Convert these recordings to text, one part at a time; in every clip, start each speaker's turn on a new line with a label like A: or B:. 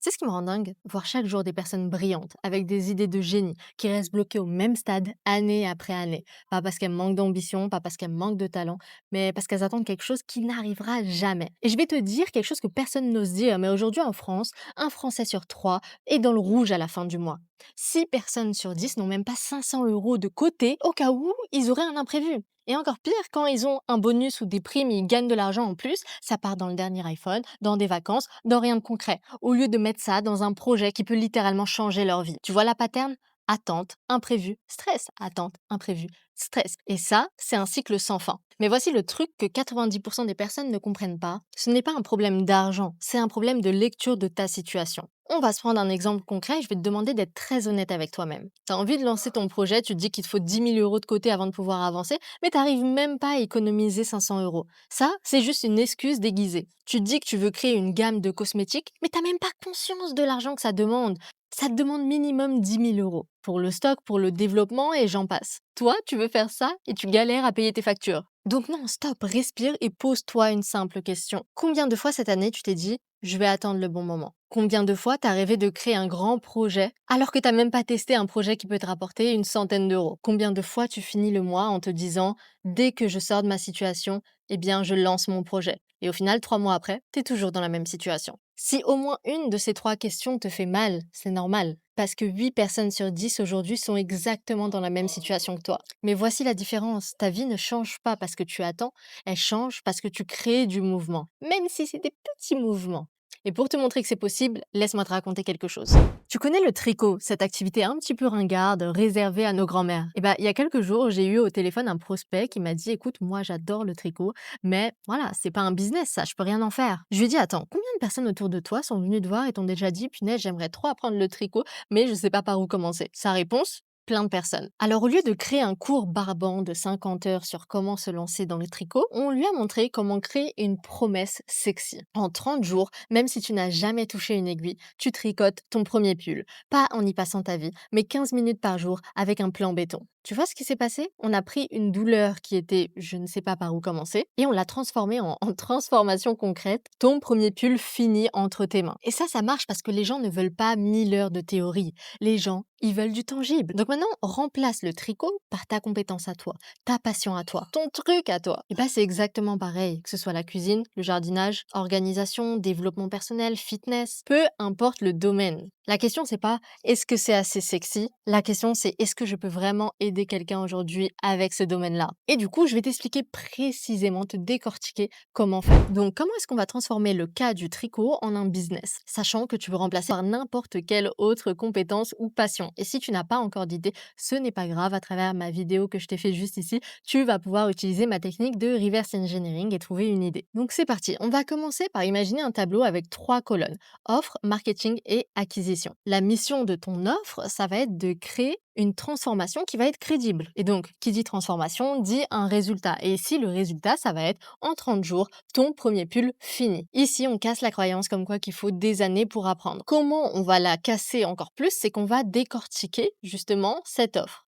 A: C'est ce qui me rend dingue, voir chaque jour des personnes brillantes, avec des idées de génie, qui restent bloquées au même stade, année après année. Pas parce qu'elles manquent d'ambition, pas parce qu'elles manquent de talent, mais parce qu'elles attendent quelque chose qui n'arrivera jamais. Et je vais te dire quelque chose que personne n'ose dire, mais aujourd'hui en France, un Français sur trois est dans le rouge à la fin du mois. 6 personnes sur 10 n'ont même pas 500 euros de côté au cas où ils auraient un imprévu. Et encore pire, quand ils ont un bonus ou des primes et ils gagnent de l'argent en plus, ça part dans le dernier iPhone, dans des vacances, dans rien de concret, au lieu de mettre ça dans un projet qui peut littéralement changer leur vie. Tu vois la pattern? Attente, imprévu, stress, attente, imprévu, stress. Et ça, c'est un cycle sans fin. Mais voici le truc que 90% des personnes ne comprennent pas. Ce n'est pas un problème d'argent, c'est un problème de lecture de ta situation. On va se prendre un exemple concret, je vais te demander d'être très honnête avec toi-même. Tu as envie de lancer ton projet, tu te dis qu'il te faut 10 000 euros de côté avant de pouvoir avancer, mais tu n'arrives même pas à économiser 500 euros. Ça, c'est juste une excuse déguisée. Tu te dis que tu veux créer une gamme de cosmétiques, mais tu n'as même pas conscience de l'argent que ça demande. Ça te demande minimum 10 000 euros pour le stock, pour le développement et j'en passe. Toi, tu veux faire ça et tu galères à payer tes factures. Donc non, stop, respire et pose-toi une simple question. Combien de fois cette année tu t'es dit je vais attendre le bon moment? Combien de fois t'as rêvé de créer un grand projet alors que t'as même pas testé un projet qui peut te rapporter une centaine d'euros? Combien de fois tu finis le mois en te disant dès que je sors de ma situation, eh bien je lance mon projet? Et au final, 3 mois après, t'es toujours dans la même situation. Si au moins une de ces trois questions te fait mal, c'est normal. Parce que 8 personnes sur 10 aujourd'hui sont exactement dans la même situation que toi. Mais voici la différence. Ta vie ne change pas parce que tu attends, elle change parce que tu crées du mouvement. Même si c'est des petits mouvements. Et pour te montrer que c'est possible, laisse-moi te raconter quelque chose. Tu connais le tricot, cette activité un petit peu ringarde, réservée à nos grands-mères. Et ben, il y a quelques jours, j'ai eu au téléphone un prospect qui m'a dit, écoute, moi j'adore le tricot, mais voilà, c'est pas un business, ça, je peux rien en faire. Je lui ai dit, attends, combien de personnes autour de toi sont venues te voir et t'ont déjà dit, punaise, j'aimerais trop apprendre le tricot, mais je sais pas par où commencer. Sa réponse? Plein de personnes. Alors au lieu de créer un cours barbant de 50 heures sur comment se lancer dans le tricot, on lui a montré comment créer une promesse sexy. En 30 jours, même si tu n'as jamais touché une aiguille, tu tricotes ton premier pull. Pas en y passant ta vie, mais 15 minutes par jour avec un plan béton. Tu vois ce qui s'est passé? On a pris une douleur qui était je ne sais pas par où commencer et on l'a transformée en transformation concrète. Ton premier pull fini entre tes mains. Et ça marche parce que les gens ne veulent pas 1000 heures de théorie. Les gens, ils veulent du tangible. Donc maintenant, remplace le tricot par ta compétence à toi, ta passion à toi, ton truc à toi. Et bah c'est exactement pareil, que ce soit la cuisine, le jardinage, organisation, développement personnel, fitness, peu importe le domaine. La question c'est pas est-ce que c'est assez sexy? La question c'est est-ce que je peux vraiment aider quelqu'un aujourd'hui avec ce domaine-là? Et du coup, je vais t'expliquer précisément, te décortiquer comment faire. Donc, comment est-ce qu'on va transformer le cas du tricot en un business, sachant que tu peux remplacer par n'importe quelle autre compétence ou passion. Et si tu n'as pas encore d'idée, ce n'est pas grave, à travers ma vidéo que je t'ai fait juste ici, tu vas pouvoir utiliser ma technique de reverse engineering et trouver une idée. Donc c'est parti, on va commencer par imaginer un tableau avec 3 colonnes: offre, marketing et acquisition. La mission de ton offre, ça va être de créer une transformation qui va être crédible. Et donc, qui dit transformation, dit un résultat. Et ici, le résultat, ça va être en 30 jours, ton premier pull fini. Ici, on casse la croyance comme quoi qu'il faut des années pour apprendre. Comment on va la casser encore plus? C'est qu'on va décortiquer justement cette offre.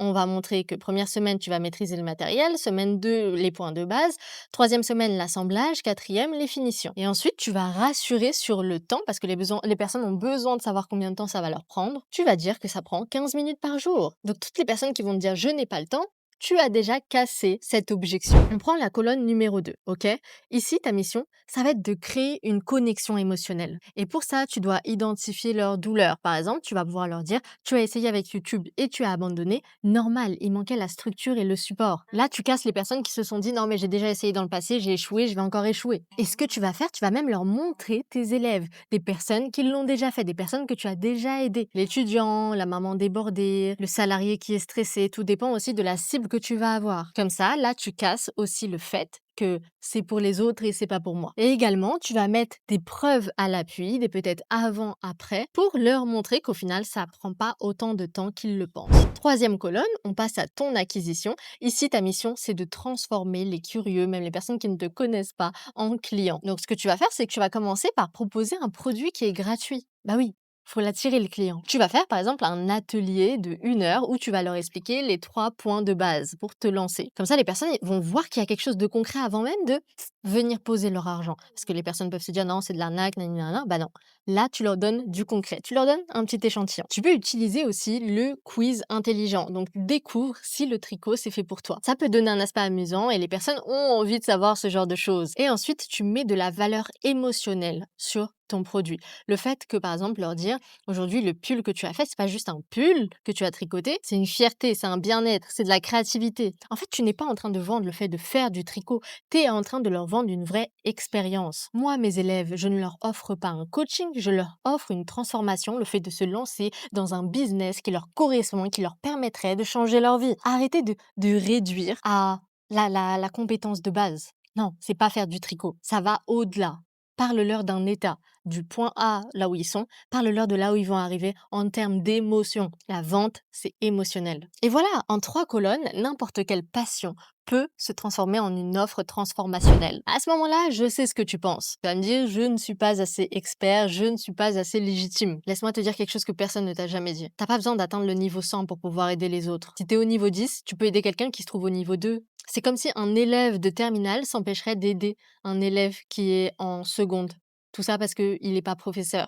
A: On va montrer que première semaine, tu vas maîtriser le matériel, semaine 2 les points de base, troisième semaine, l'assemblage, quatrième, les finitions. Et ensuite, tu vas rassurer sur le temps parce que les personnes ont besoin de savoir combien de temps ça va leur prendre. Tu vas dire que ça prend 15 minutes par jour. Donc, toutes les personnes qui vont te dire je n'ai pas le temps, tu as déjà cassé cette objection. On prend la colonne numéro 2, ok? Ici, ta mission, ça va être de créer une connexion émotionnelle. Et pour ça, tu dois identifier leur douleur. Par exemple, tu vas pouvoir leur dire tu as essayé avec YouTube et tu as abandonné. Normal, il manquait la structure et le support. Là, tu casses les personnes qui se sont dit non mais j'ai déjà essayé dans le passé, j'ai échoué, je vais encore échouer. Et ce que tu vas faire, tu vas même leur montrer tes élèves, des personnes qui l'ont déjà fait, des personnes que tu as déjà aidées. L'étudiant, la maman débordée, le salarié qui est stressé, tout dépend aussi de la cible que tu vas avoir. Comme ça, là, tu casses aussi le fait que c'est pour les autres et c'est pas pour moi. Et également, tu vas mettre des preuves à l'appui, des peut-être avant, après, pour leur montrer qu'au final, ça prend pas autant de temps qu'ils le pensent. Troisième colonne, on passe à ton acquisition. Ici, ta mission, c'est de transformer les curieux, même les personnes qui ne te connaissent pas, en clients. Donc, ce que tu vas faire, c'est que tu vas commencer par proposer un produit qui est gratuit. Bah oui, Faut l'attirer le client. Tu vas faire par exemple un atelier de 1 heure où tu vas leur expliquer les 3 points de base pour te lancer. Comme ça, les personnes ils vont voir qu'il y a quelque chose de concret avant même de venir poser leur argent. Parce que les personnes peuvent se dire non, c'est de l'arnaque, nanani, nanana. Bah non. Là, tu leur donnes du concret. Tu leur donnes un petit échantillon. Tu peux utiliser aussi le quiz intelligent. Donc, découvre si le tricot c'est fait pour toi. Ça peut donner un aspect amusant et les personnes ont envie de savoir ce genre de choses. Et ensuite, tu mets de la valeur émotionnelle sur ton produit. Le fait que, par exemple, leur dire aujourd'hui, le pull que tu as fait, c'est pas juste un pull que tu as tricoté, c'est une fierté, c'est un bien-être, c'est de la créativité. En fait, tu n'es pas en train de vendre le fait de faire du tricot, tu es en train de leur vendre une vraie expérience. Moi, mes élèves, je ne leur offre pas un coaching, je leur offre une transformation, le fait de se lancer dans un business qui leur correspond et qui leur permettrait de changer leur vie. Arrêtez de réduire à la compétence de base. Non, c'est pas faire du tricot, ça va au-delà. Parle-leur d'un état, du point A, là où ils sont, parle-leur de là où ils vont arriver en termes d'émotion. La vente, c'est émotionnel. Et voilà, en 3 colonnes, n'importe quelle passion peut se transformer en une offre transformationnelle. À ce moment-là, je sais ce que tu penses. Tu vas me dire, je ne suis pas assez expert, je ne suis pas assez légitime. Laisse-moi te dire quelque chose que personne ne t'a jamais dit. T'as pas besoin d'atteindre le niveau 100 pour pouvoir aider les autres. Si t'es au niveau 10, tu peux aider quelqu'un qui se trouve au niveau 2. C'est comme si un élève de terminale s'empêcherait d'aider un élève qui est en seconde. Tout ça parce qu'il n'est pas professeur.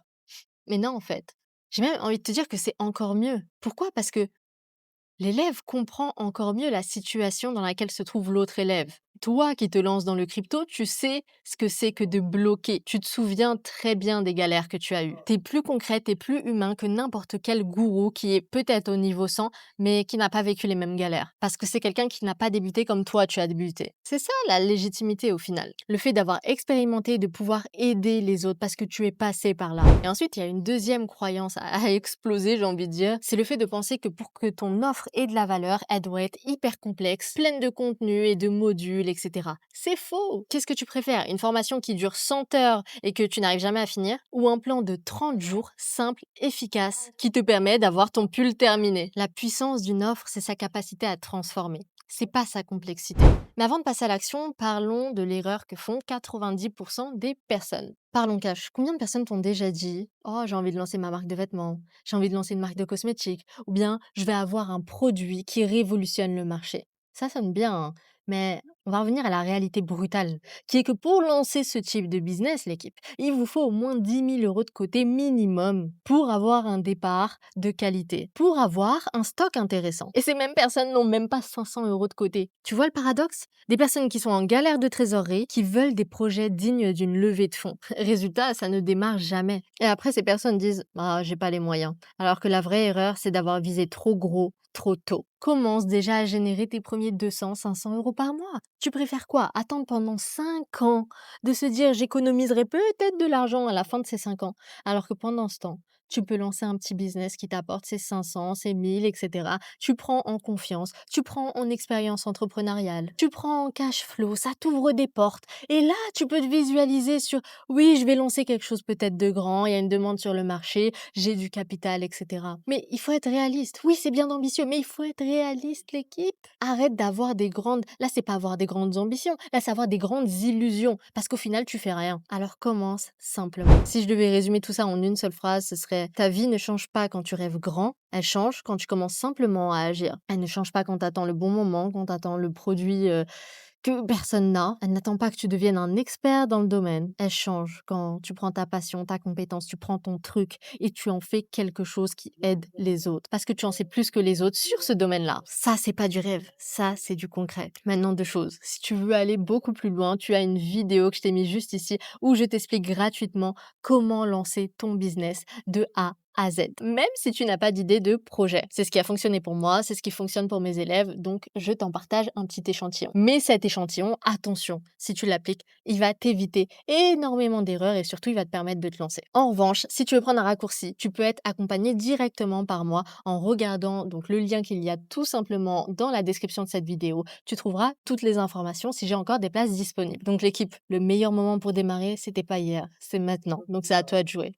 A: Mais non, en fait. J'ai même envie de te dire que c'est encore mieux. Pourquoi? Parce que l'élève comprend encore mieux la situation dans laquelle se trouve l'autre élève. Toi qui te lances dans le crypto, tu sais ce que c'est que de bloquer. Tu te souviens très bien des galères que tu as eues. T'es plus concret, t'es plus humain que n'importe quel gourou qui est peut-être au niveau 100, mais qui n'a pas vécu les mêmes galères. Parce que c'est quelqu'un qui n'a pas débuté comme toi tu as débuté. C'est ça la légitimité au final. Le fait d'avoir expérimenté, de pouvoir aider les autres parce que tu es passé par là. Et ensuite, il y a une deuxième croyance à exploser, j'ai envie de dire. C'est le fait de penser que pour que ton offre ait de la valeur, elle doit être hyper complexe, pleine de contenu et de modules, etc. C'est faux! Qu'est-ce que tu préfères? Une formation qui dure 100 heures et que tu n'arrives jamais à finir? Ou un plan de 30 jours, simple, efficace, qui te permet d'avoir ton pull terminé? La puissance d'une offre, c'est sa capacité à transformer. C'est pas sa complexité. Mais avant de passer à l'action, parlons de l'erreur que font 90% des personnes. Parlons cash. Combien de personnes t'ont déjà dit oh, j'ai envie de lancer ma marque de vêtements, j'ai envie de lancer une marque de cosmétiques, ou bien je vais avoir un produit qui révolutionne le marché? Ça sonne bien, hein, mais on va revenir à la réalité brutale, qui est que pour lancer ce type de business, l'équipe, il vous faut au moins 10 000 € de côté minimum pour avoir un départ de qualité, pour avoir un stock intéressant. Et ces mêmes personnes n'ont même pas 500 € de côté. Tu vois le paradoxe? Des personnes qui sont en galère de trésorerie, qui veulent des projets dignes d'une levée de fonds. Résultat, ça ne démarre jamais. Et après, ces personnes disent ah, j'ai pas les moyens. Alors que la vraie erreur, c'est d'avoir visé trop gros, trop tôt. Commence déjà à générer tes premiers 200, 500 € par mois. Tu préfères quoi? Attendre pendant 5 ans, de se dire j'économiserai peut-être de l'argent à la fin de ces 5 ans, alors que pendant ce temps, tu peux lancer un petit business qui t'apporte ces 500, ces 1000, etc. Tu prends en confiance, tu prends en expérience entrepreneuriale, tu prends en cash flow, ça t'ouvre des portes. Et là, tu peux te visualiser sur oui, je vais lancer quelque chose peut-être de grand, il y a une demande sur le marché, j'ai du capital, etc. Mais il faut être réaliste. Oui, c'est bien ambitieux, mais il faut être réaliste, l'équipe. Arrête d'avoir des grandes... Là, c'est pas avoir des grandes ambitions, là, c'est avoir des grandes illusions, parce qu'au final, tu fais rien. Alors commence simplement. Si je devais résumer tout ça en une seule phrase, ce serait ta vie ne change pas quand tu rêves grand, elle change quand tu commences simplement à agir. Elle ne change pas quand tu attends le bon moment, quand tu attends le produit que personne n'a. Elle n'attend pas que tu deviennes un expert dans le domaine. Elle change quand tu prends ta passion, ta compétence, tu prends ton truc et tu en fais quelque chose qui aide les autres. Parce que tu en sais plus que les autres sur ce domaine-là. Ça, c'est pas du rêve. Ça, c'est du concret. Maintenant, deux choses. Si tu veux aller beaucoup plus loin, tu as une vidéo que je t'ai mise juste ici où je t'explique gratuitement comment lancer ton business de A à Z, même si tu n'as pas d'idée de projet. C'est ce qui a fonctionné pour moi, c'est ce qui fonctionne pour mes élèves, donc je t'en partage un petit échantillon. Mais cet échantillon, attention, si tu l'appliques, il va t'éviter énormément d'erreurs et surtout il va te permettre de te lancer. En revanche, si tu veux prendre un raccourci, tu peux être accompagné directement par moi en regardant donc le lien qu'il y a tout simplement dans la description de cette vidéo. Tu trouveras toutes les informations si j'ai encore des places disponibles. Donc l'équipe, le meilleur moment pour démarrer, c'était pas hier, c'est maintenant. Donc c'est à toi de jouer.